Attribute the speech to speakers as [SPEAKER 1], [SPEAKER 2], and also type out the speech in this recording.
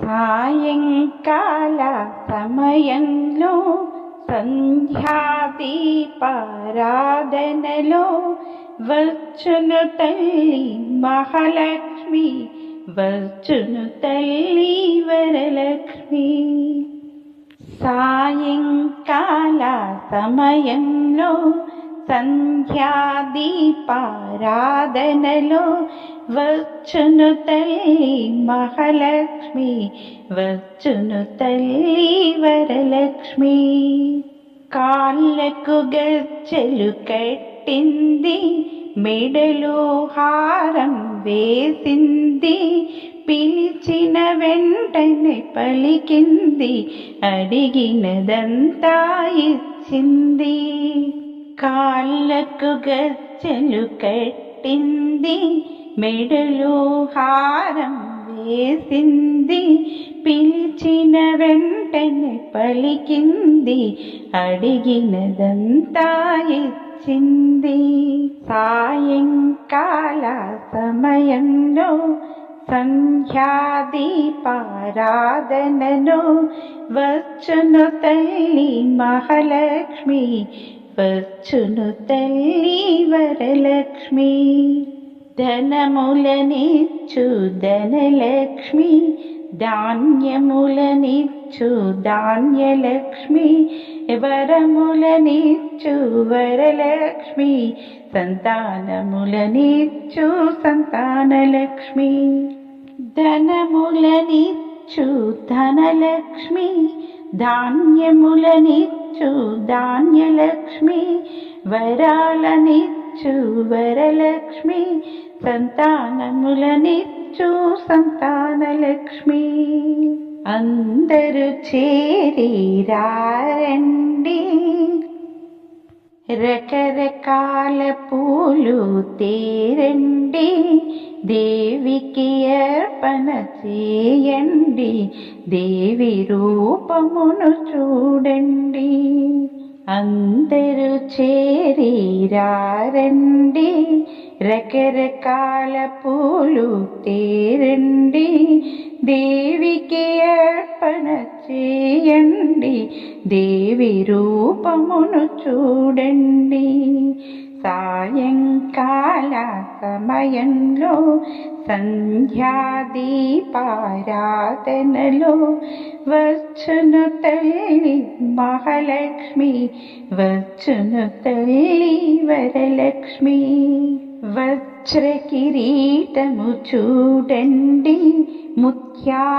[SPEAKER 1] సాయంకాల సమయంలో సంధ్యాదీపారాధనలో వచ్చును తల్లి మహాలక్ష్మి, వచ్చును తల్లి వరలక్ష్మి. సాయంకాల సమయంలో సంధ్యాదీపారాధనలో వచ్చును తల్లి మహాలక్ష్మి, వచ్చును తల్లి వరలక్ష్మి. కాళ్ళకు గజ్జెలు కట్టింది, మెడలో హారం వేసింది, పిలిచిన వెంటనే పలికింది, అడిగినదంతా ఇచ్చింది. కాళ్ళకు గజ్జెలు కట్టింది, మెడలో హారం వేసింది, పిలిచిన వెంటనే పలికింది, అడిగినదంతా ఇచ్చింది. సాయంకాల సమయంలో సంధ్యాదీపారాధనలో వచ్చును తల్లి మహాలక్ష్మి, వచ్చును తల్లి వరలక్ష్మి. ధనములనిచ్చు ధనలక్ష్మి, ధాన్యములనిచ్చు ధాన్యలక్ష్మి, వరములనిచ్చు వరలక్ష్మి, సంతానములనిచ్చు సంతానలక్ష్మి. ధనములనిచ్చు ధనలక్ష్మి, ధాన్యములనిచ్చు ధాన్యలక్ష్మి, వరాలనిచ్చు వరలక్ష్మి, సంతానములనిచ్చు సంతానలక్ష్మి. అందరూ చేరి రారండి, రకరకాల పూలు తేరండి, దేవికి అర్పణ చేయండి, దేవి రూపమును చూడండి. అందరూ చేరి రారండి, రకరకాల పూలు తేరండి, దేవికి అర్పణ చేయండి, దేవి రూపమును చూడండి. సాయంకాల సమయంలో సంధ్యాదీపారాధనలో వచ్చును తల్లి మహాలక్ష్మి, వచ్చును తల్లి వరలక్ష్మి. వజ్ర కిరీటము చూడండి, ముత్యాల